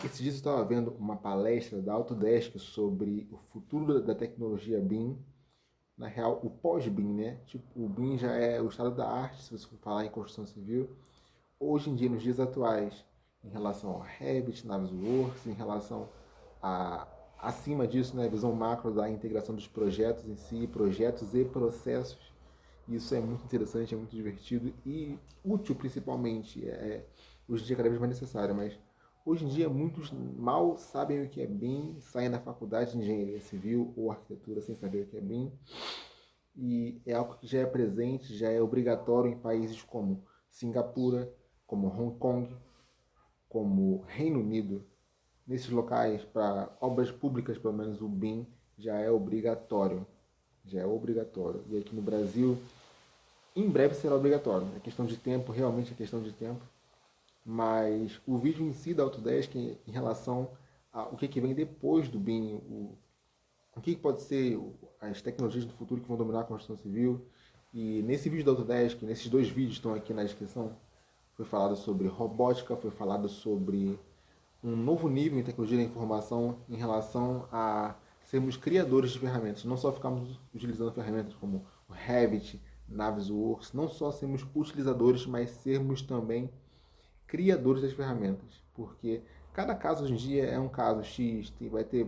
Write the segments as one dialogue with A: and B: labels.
A: Esses dias eu estava vendo uma palestra da Autodesk sobre o futuro da tecnologia BIM, na real, o pós-BIM, né? Tipo, o BIM já é o estado da arte, se você for falar em construção civil. Hoje em dia, nos dias atuais, em relação ao Revit, Navisworks, em relação a, acima disso, né, a visão macro da integração dos projetos em si, projetos e processos. Isso é muito interessante, é muito divertido e útil principalmente. Hoje em dia é cada vez mais necessário, mas hoje em dia muitos mal sabem o que é BIM, saem da faculdade de engenharia civil ou arquitetura sem saber o que é BIM, e é algo que já é presente, já é obrigatório em países como Singapura, como Hong Kong, como Reino Unido. Nesses locais, para obras públicas, pelo menos o BIM já é obrigatório. Já é obrigatório. E aqui no Brasil, em breve será obrigatório. É questão de tempo, realmente é questão de tempo. Mas o vídeo em si da Autodesk, em relação ao que vem depois do BIM, o que pode ser as tecnologias do futuro que vão dominar a construção civil. E nesse vídeo da Autodesk, nesses dois vídeos estão aqui na descrição, foi falado sobre robótica, foi falado sobre um novo nível em tecnologia da informação em relação a sermos criadores de ferramentas, não só ficarmos utilizando ferramentas como o Revit, Navisworks, não só sermos utilizadores, mas sermos também criadores das ferramentas, porque cada caso hoje em dia é um caso X, vai ter,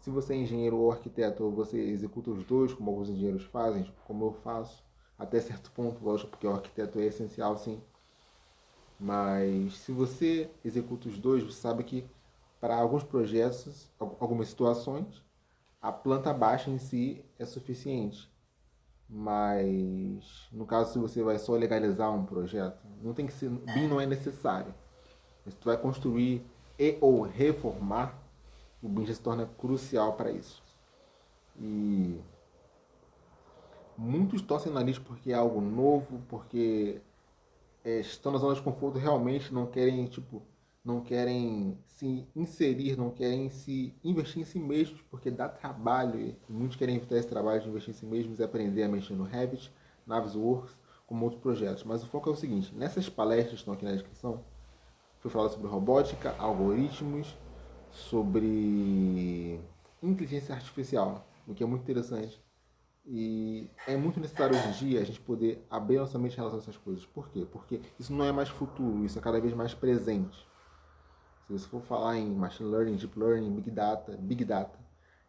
A: se você é engenheiro ou arquiteto, você executa os dois, como alguns engenheiros fazem, como eu faço, até certo ponto, lógico, porque o arquiteto é essencial, sim, mas se você executa os dois, você sabe que para alguns projetos, algumas situações, a planta baixa em si é suficiente. Mas no caso, se você vai só legalizar um projeto, não tem que ser, BIM não é necessário. Se tu vai construir e ou reformar, o BIM já se torna crucial para isso. E muitos torcem o nariz porque é algo novo, porque estão na zona de conforto, realmente não querem, tipo, não querem se inserir, não querem se investir em si mesmos, porque dá trabalho, e muitos querem evitar esse trabalho de investir em si mesmos e aprender a mexer no Revit, Navisworks, como outros projetos. Mas o foco é o seguinte, nessas palestras que estão aqui na descrição, foi falado sobre robótica, algoritmos, sobre inteligência artificial, o que é muito interessante. E é muito necessário hoje em dia a gente poder abrir nossa mente em relação a essas coisas. Por quê? Porque isso não é mais futuro, isso é cada vez mais presente. Se você for falar em machine learning, deep learning, big data,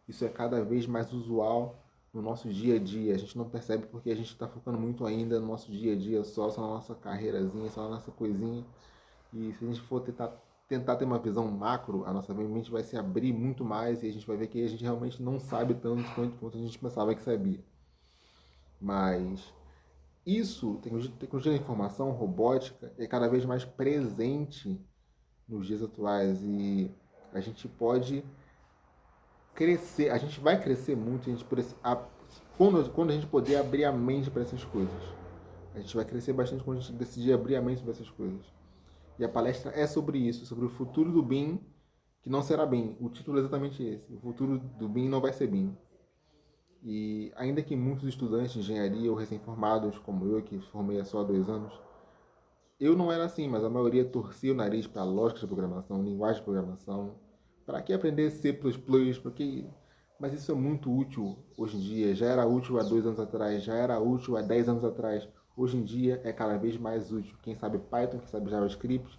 A: isso é cada vez mais usual no nosso dia a dia. A gente não percebe porque a gente está focando muito ainda no nosso dia a dia, só na nossa carreirazinha, só na nossa coisinha. E se a gente for tentar ter uma visão macro, a nossa mente vai se abrir muito mais e a gente vai ver que a gente realmente não sabe tanto quanto a gente pensava que sabia. Mas isso, tecnologia da informação, robótica, é cada vez mais presente nos dias atuais e a gente pode crescer, a gente vai crescer muito, quando a gente poder abrir a mente para essas coisas. A gente vai crescer bastante quando a gente decidir abrir a mente para essas coisas. E a palestra é sobre isso, sobre o futuro do BIM, que não será BIM. O título é exatamente esse. O futuro do BIM não vai ser BIM. E ainda que muitos estudantes de engenharia ou recém-formados, como eu, que formei há só 2 anos, eu não era assim, mas a maioria torcia o nariz para lógica de programação, linguagem de programação. Para que aprender C++? Porque... Mas isso é muito útil hoje em dia. Já era útil há 2 anos atrás, já era útil há 10 anos atrás. Hoje em dia é cada vez mais útil. Quem sabe Python, quem sabe JavaScript,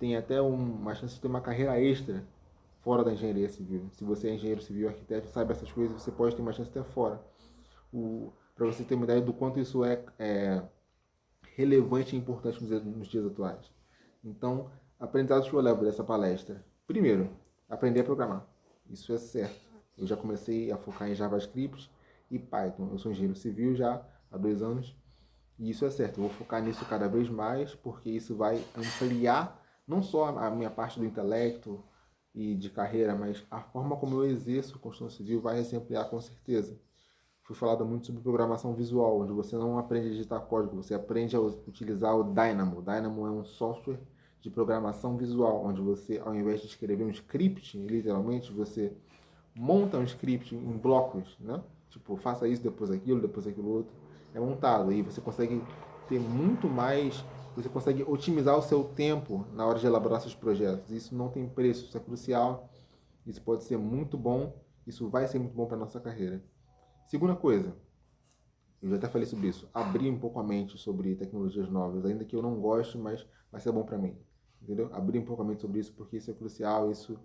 A: tem até uma chance de ter uma carreira extra fora da engenharia civil. Se você é engenheiro civil, arquiteto, sabe essas coisas, você pode ter uma chance até fora. Para você ter uma ideia do quanto isso é relevante e importante nos dias atuais. Então, aprendizados que eu levo dessa palestra. Primeiro, aprender a programar. Isso é certo. Eu já comecei a focar em JavaScript e Python. Eu sou engenheiro civil já há 2 anos. E isso é certo. Eu vou focar nisso cada vez mais, porque isso vai ampliar não só a minha parte do intelecto e de carreira, mas a forma como eu exerço construção civil vai se ampliar com certeza. Foi falado muito sobre programação visual, onde você não aprende a digitar código, você aprende a utilizar o Dynamo. O Dynamo é um software de programação visual, onde você, ao invés de escrever um script, literalmente, você monta um script em blocos, né? Tipo, faça isso, depois aquilo outro. É montado e você consegue ter muito mais você consegue otimizar o seu tempo na hora de elaborar seus projetos. Isso não tem preço, isso é crucial, isso pode ser muito bom, isso vai ser muito bom para a nossa carreira. Segunda coisa, eu já até falei sobre isso, abrir um pouco a mente sobre tecnologias novas, ainda que eu não goste, mas vai ser bom para mim, entendeu? Abrir um pouco a mente sobre isso, porque isso é crucial, isso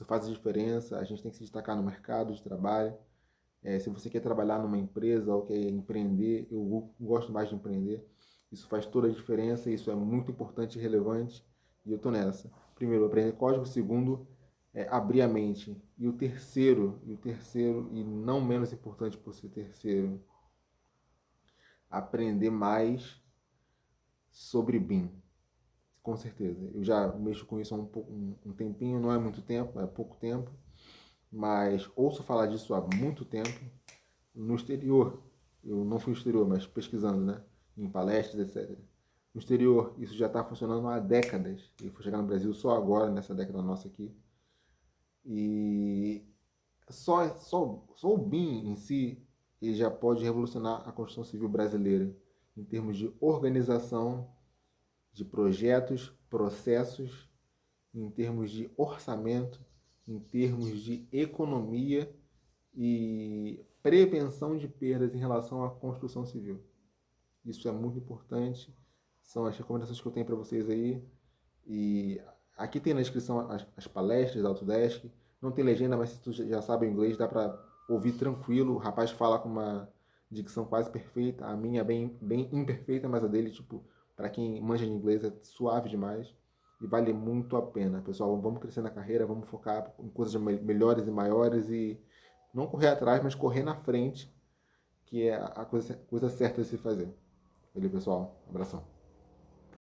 A: faz a diferença, a gente tem que se destacar no mercado de trabalho. Se você quer trabalhar numa empresa ou quer empreender, eu gosto mais de empreender, isso faz toda a diferença, isso é muito importante e relevante, e eu tô nessa. Primeiro, aprender código. Segundo, abrir a mente. E não menos importante por ser terceiro, aprender mais sobre BIM. Com certeza. Eu já mexo com isso há um tempinho, não é muito tempo, é pouco tempo, mas ouço falar disso há muito tempo. No exterior, eu não fui no exterior, mas pesquisando, né? Em palestras, etc. No exterior, isso já está funcionando há décadas. E foi chegar no Brasil só agora, nessa década nossa aqui. E só o BIM em si, ele já pode revolucionar a construção civil brasileira em termos de organização de projetos, processos, em termos de orçamento, em termos de economia e prevenção de perdas em relação à construção civil. Isso é muito importante, são as recomendações que eu tenho para vocês aí. E aqui tem na descrição as palestras da Autodesk. Não tem legenda, mas se tu já sabe o inglês, dá para ouvir tranquilo. O rapaz fala com uma dicção quase perfeita. A minha é bem imperfeita, mas a dele, tipo, para quem manja de inglês, é suave demais. E vale muito a pena. Pessoal, vamos crescer na carreira, vamos focar em coisas melhores e maiores e não correr atrás, mas correr na frente, que é a coisa certa de se fazer. Valeu, pessoal. Abração.